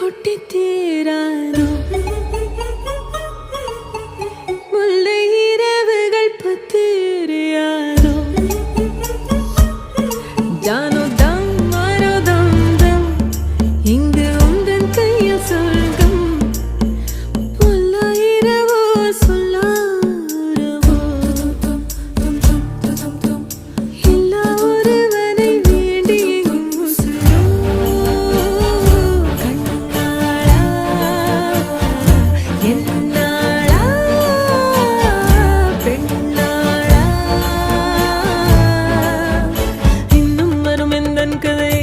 கொட்டி தீராதோ முல்லை இரவுகள் பத்திரியாதோ ஜானோ தம் மாரோ தம் தம் இங்கு உந்தன் கையில் சொல்கம் பொல்லா இரவோ சொல்லாரவோ எல்லா ஒருவனை வேண்டி உசுரோ கண்ணாளா என்னாளா பெண்ணாளா இன்னும் வரும் எந்தன் கதை